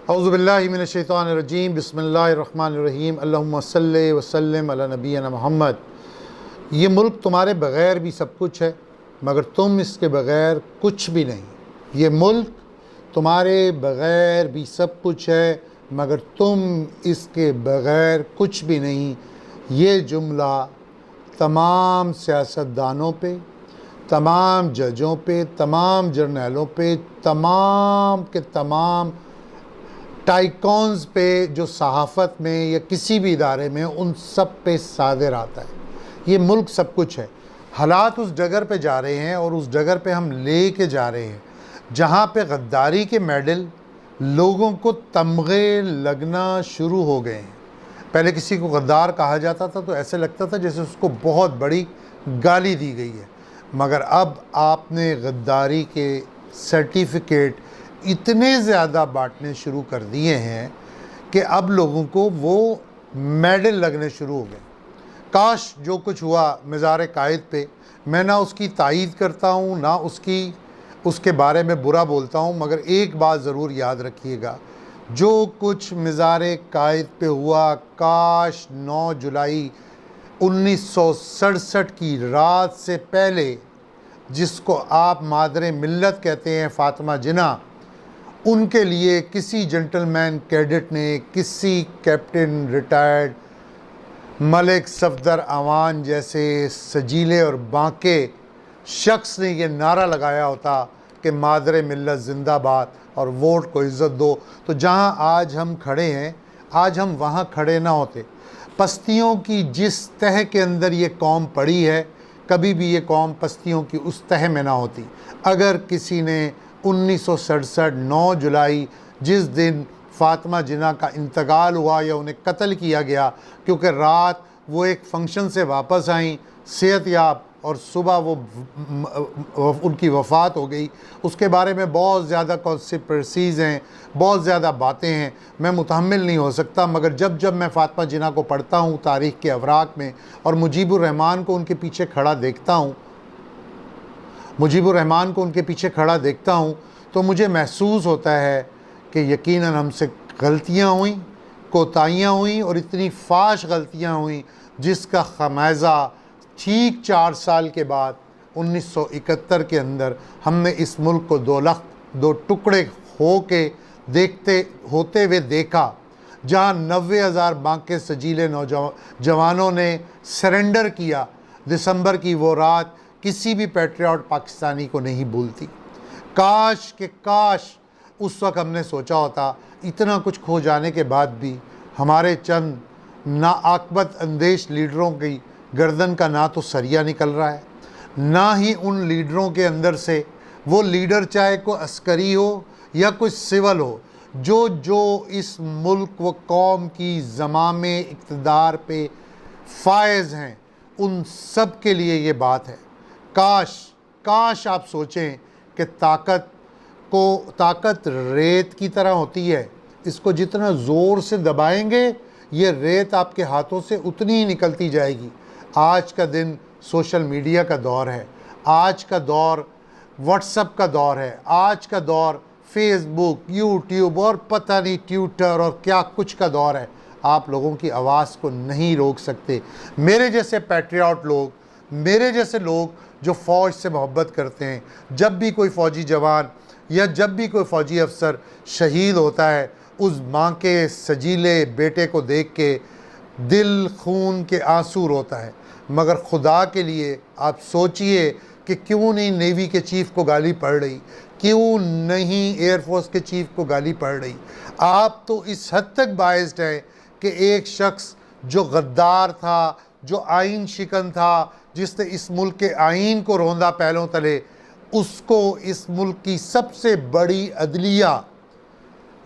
औज़ुबिल्लाहि मिनश्शैतानिर्रजीम बिस्मिल्लाहिर्रहमानिर्रहीम अल्लाहुम्मा सल्लि व सल्लिम अला नबीना मोहम्मद। ये मुल्क तुम्हारे बग़ैर भी सब कुछ है मगर तुम इसके बग़ैर कुछ भी नहीं। ये मुल्क तुम्हारे बग़ैर भी सब कुछ है मगर तुम इसके बग़ैर कुछ भी नहीं। ये जुमला तमाम सियासतदानों पे, तमाम जजों पे, तमाम जर्नलों पे, तमाम के तमाम टाइकॉन्स पे जो सहाफ़त में या किसी भी इदारे में उन सब पे सादिर आता है। ये मुल्क सब कुछ है। हालात उस जगह पे जा रहे हैं और उस जगह पे हम ले के जा रहे हैं जहाँ पे गद्दारी के मेडल लोगों को तमगे लगना शुरू हो गए हैं। पहले किसी को गद्दार कहा जाता था तो ऐसे लगता था जैसे उसको बहुत बड़ी गाली दी गई है, मगर अब आपने गद्दारी के सर्टिफिकेट इतने ज़्यादा बांटने शुरू कर दिए हैं कि अब लोगों को वो मेडल लगने शुरू हो गए। काश जो कुछ हुआ मज़ार कायद पे, मैं ना उसकी तायीद करता हूँ ना उसके बारे में बुरा बोलता हूँ, मगर एक बात ज़रूर याद रखिएगा, जो कुछ मज़ार कायद पे हुआ, काश 9 जुलाई 1967 की रात से पहले जिसको आप मादरे मिल्लत कहते हैं फ़ातिमा जिन्ना, उनके लिए किसी जेंटलमैन कैडेट ने, किसी कैप्टन रिटायर्ड मलिक सफदर अवान जैसे सजीले और बांके शख्स ने ये नारा लगाया होता कि मादरे मिल्लत जिंदाबाद और वोट को इज़्ज़त दो, तो जहां आज हम खड़े हैं, आज हम वहां खड़े ना होते। पस्तियों की जिस तह के अंदर ये कौम पड़ी है, कभी भी ये कौम पस्तियों की उस तह में ना होती। अगर किसी ने 1967 9 जुलाई जिस दिन फ़ातिमा जिन्ना का इंतकाल हुआ या उन्हें कत्ल किया गया, क्योंकि रात वो एक फ़ंक्शन से वापस आई सेहतयाब और सुबह वो उनकी वफ़ात हो गई, उसके बारे में बहुत ज़्यादा कॉन्स्पिरेसीज़ हैं, बहुत ज़्यादा बातें हैं, मैं मुतहम्मिल नहीं हो सकता। मगर जब जब मैं फ़ातिमा जिन्ना को पढ़ता हूँ तारीख़ के अवराक़ में और मुजीबुर रहमान को उनके पीछे खड़ा देखता हूँ, तो मुझे महसूस होता है कि यकीनन हमसे गलतियाँ हुई, कोताहियाँ हुई और इतनी फाश गलतियाँ हुई जिसका खमियाज़ा ठीक 4 साल के बाद 1971 के अंदर हमने इस मुल्क को दो टुकड़े होते हुए देखा, जहाँ 90,000 बांके सजीले जवानों ने सरेंडर किया। दिसंबर की वो रात किसी भी पैट्रियट पाकिस्तानी को नहीं भूलती। काश उस वक्त हमने सोचा होता, इतना कुछ खो जाने के बाद भी हमारे चंद नाआकबत अंदेश लीडरों की गर्दन का ना तो सरिया निकल रहा है, ना ही उन लीडरों के अंदर से वो लीडर, चाहे कोई अस्करी हो या कोई सिविल हो, जो इस मुल्क व कौम की ज़मामे इक़्तिदार पे फायज़ हैं, उन सब के लिए ये बात है। काश आप सोचें कि ताकत रेत की तरह होती है, इसको जितना ज़ोर से दबाएंगे ये रेत आपके हाथों से उतनी ही निकलती जाएगी। आज का दिन सोशल मीडिया का दौर है, आज का दौर व्हाट्सएप का दौर है, आज का दौर फेसबुक, यूट्यूब और पता नहीं ट्विटर और क्या कुछ का दौर है। आप लोगों की आवाज़ को नहीं रोक सकते। मेरे जैसे पैट्रियट लोग, मेरे जैसे लोग जो फ़ौज से मोहब्बत करते हैं, जब भी कोई फ़ौजी जवान या जब भी कोई फ़ौजी अफसर शहीद होता है, उस माँ के सजीले बेटे को देख के दिल खून के आंसू रोता है। मगर खुदा के लिए आप सोचिए कि क्यों नहीं नेवी के चीफ़ को गाली पड़ रही, क्यों नहीं एयरफोर्स के चीफ़ को गाली पड़ रही। आप तो इस हद तक बाइस्ड हैं कि एक शख्स जो गद्दार था, जो आइन शिकन था, जिसने इस मुल्क के आइन को रौंदा पैरों तले, उसको इस मुल्क की सबसे बड़ी अदलिया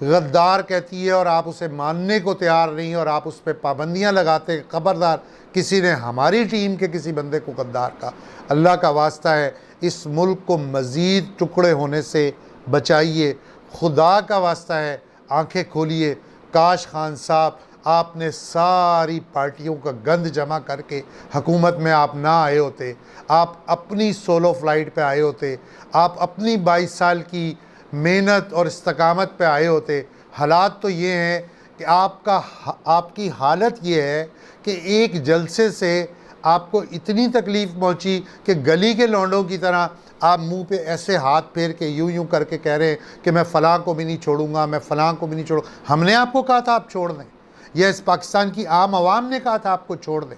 गद्दार कहती है और आप उसे मानने को तैयार नहीं और आप उस पर पाबंदियाँ लगाते। खबरदार किसी ने हमारी टीम के किसी बंदे को गद्दार कहा, अल्लाह का वास्ता है इस मुल्क को मज़ीद टुकड़े होने से बचाइए। खुदा का वास्ता है आंखें खोलिए। काश खान साहब आपने सारी पार्टियों का गंद जमा करके हुकूमत में आप ना आए होते, आप अपनी सोलो फ्लाइट पे आए होते, आप अपनी 22 साल की मेहनत और इस्तकामत पे आए होते। हालात तो ये हैं कि आपकी हालत ये है कि एक जलसे से आपको इतनी तकलीफ़ पहुंची कि गली के लौंडों की तरह आप मुंह पे ऐसे हाथ फेर के यूं यूं करके कह रहे हैं कि मैं फ़लाँ को भी नहीं छोड़ूंगा, मैं फ़लाँ को भी नहीं छोड़ूंगा। हमने आपको कहा था आप छोड़ दें, या इस पाकिस्तान की आम आवाम ने कहा था आपको छोड़ दें?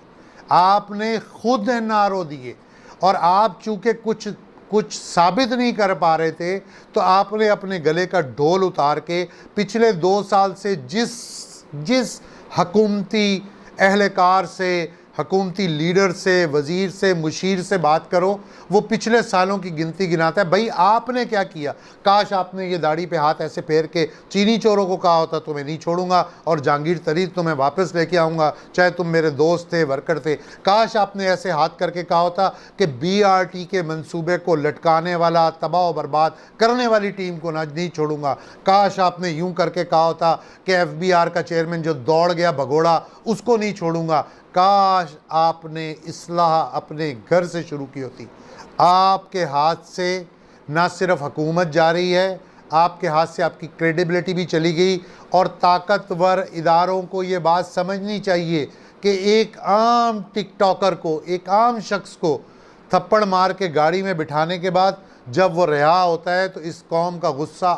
आपने खुद NRO दिए, और आप चूँकि कुछ साबित नहीं कर पा रहे थे, तो आपने अपने गले का ढोल उतार के पिछले 2 साल से जिस हकूमती अहलकार से, हकूमती लीडर से, वज़ीर से, मुशीर से बात करो, वो पिछले सालों की गिनती गिनाता है। भाई आपने क्या किया? काश आपने ये दाढ़ी पे हाथ ऐसे फेर के चीनी चोरों को कहा होता तुम्हें नहीं छोड़ूंगा और जहांगीर तरीन तुम्हें वापस लेके आऊँगा, चाहे तुम मेरे दोस्त थे, वर्कर थे। काश आपने ऐसे हाथ करके कहा होता कि BRT के मंसूबे को लटकाने वाला, तबाह बर्बाद करने वाली टीम को नहीं छोड़ूंगा। काश आपने यूँ करके कहा होता कि FBR का चेयरमैन जो दौड़ गया भगोड़ा, उसको नहीं छोड़ूंगा। काश आपने इस्लाह अपने घर से शुरू की होती। आपके हाथ से ना सिर्फ हुकूमत जा रही है, आपके हाथ से आपकी क्रेडिबिलिटी भी चली गई। और ताकतवर इदारों को ये बात समझनी चाहिए कि एक आम टिकटॉकर को, एक आम शख्स को थप्पड़ मार के गाड़ी में बिठाने के बाद जब वो रिहा होता है, तो इस कौम का गुस्सा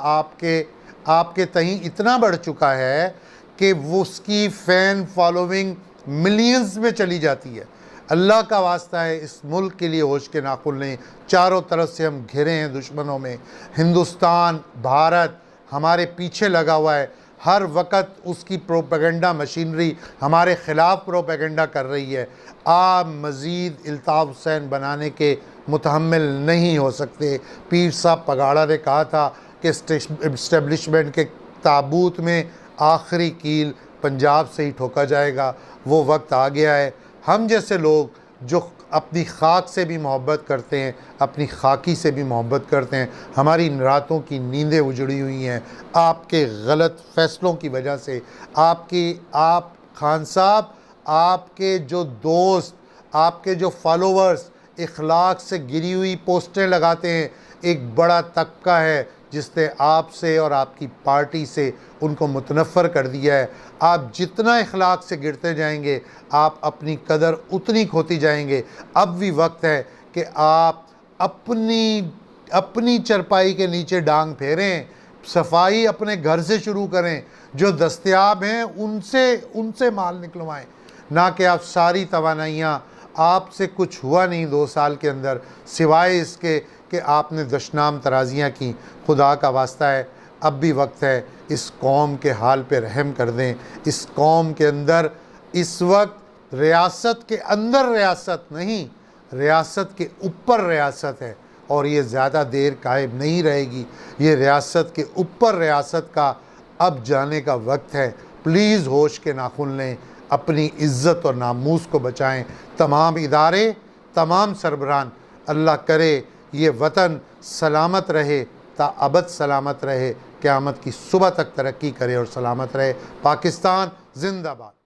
आपके तहीं इतना बढ़ चुका है कि वो उसकी फ़ैन फॉलोइंग मिलियंस में चली जाती है। अल्लाह का वास्ता है, इस मुल्क के लिए होश के नाखुन लें। चारों तरफ से हम घिरे हैं दुश्मनों में। हिंदुस्तान, भारत हमारे पीछे लगा हुआ है। हर वक्त उसकी प्रोपेगेंडा मशीनरी हमारे ख़िलाफ़ प्रोपेगेंडा कर रही है। आप मज़ीद इल्ताफ़ हुसैन बनाने के मुतहम्मिल नहीं हो सकते। पीर साहब पगाड़ा ने कहा था कि इस्टेब्लिशमेंट के ताबूत में आखिरी कील पंजाब से ही ठोका जाएगा। वो वक्त आ गया है। हम जैसे लोग जो अपनी खाक से भी मोहब्बत करते हैं, अपनी खाकी से भी मोहब्बत करते हैं, हमारी रातों की नींदें उजड़ी हुई हैं आपके गलत फ़ैसलों की वजह से। आप खान साहब, आपके जो दोस्त, आपके जो फॉलोवर्स इखलाक से गिरी हुई पोस्टें लगाते हैं, एक बड़ा तबका है जिसने आपसे और आपकी पार्टी से उनको मुतनफ़र कर दिया है। आप जितना इखलाक से गिरते जाएंगे, आप अपनी कदर उतनी खोती जाएंगे। अब भी वक्त है कि आप अपनी चरपाई के नीचे डांग फेरें, सफाई अपने घर से शुरू करें, जो दस्तयाब हैं उनसे माल निकलवाएं, ना कि आप सारी तवानाइयाँ, आपसे कुछ हुआ नहीं 2 साल के अंदर सिवाय इसके कि आपने दशनाम तराजियाँ की। खुदा का वास्ता है, अब भी वक्त है, इस कौम के हाल पे रहम कर दें। इस कौम के अंदर इस वक्त रियासत के अंदर रियासत नहीं, रियासत के ऊपर रियासत है, और ये ज़्यादा देर कायम नहीं रहेगी। ये रियासत के ऊपर रियासत का अब जाने का वक्त है। प्लीज़ होश के नाखुन लें, अपनी इज़्ज़त और नामूस को बचाएं। तमाम इदारे, तमाम सरबराहान, अल्लाह करे ये वतन सलामत रहे, ताअबद सलामत रहे, क़यामत की सुबह तक तरक्की करे और सलामत रहे। पाकिस्तान जिंदाबाद।